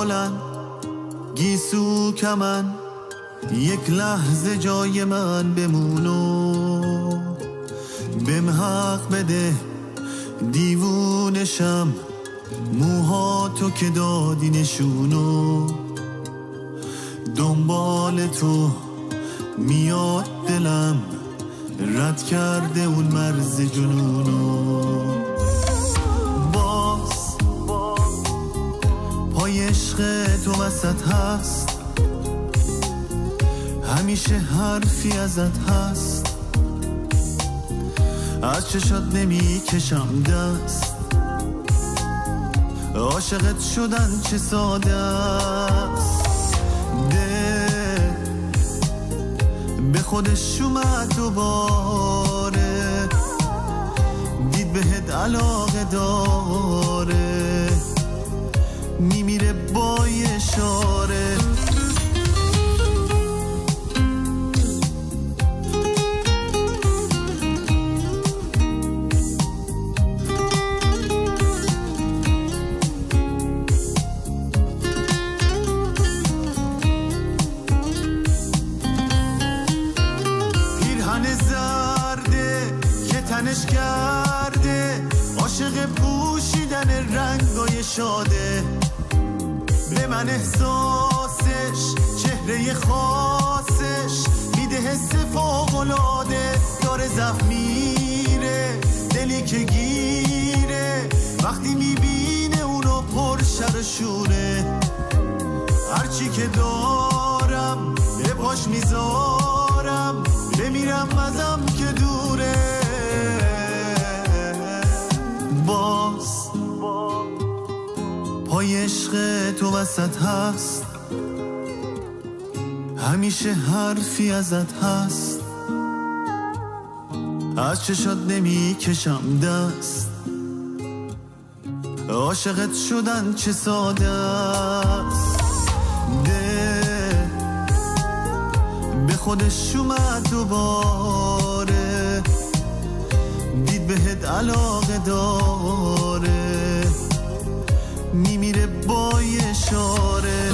بلند گیسو کمن، یک لحظه جای من بمونو، بهم حق بده دیوونشم، موها تو که دادی نشونو، دنبال تو میاد دلم، رد کرده اون مرز جنونو. باز پای عشق تو وسط هست، همیشه حرفی ازت هست، از چشات نمی کشم دست، عاشقت شدن چه ساده است، ده به خودش اومد دوباره، دید بهت علاقه داره، میمیره با اشاره. تنش کرده عاشق پوشیدن رنگای شاده، به من احساسش چهره خاصش میده حس فوق‌العاده، داره ضعف میره دلی که گیره، وقتی میبینه اونو پر شر شونه، هرچی که دارم به پاش میذارم، بمیرم ازم که دوره. باز پای عشق تو وسط هست، همیشه حرفی ازت هست، از چشات نمی کشم دست، عاشقت شدن چه ساده است، ده به خودش اومد دوباره، دید بهت علاقه داره، میمیره با اشاره.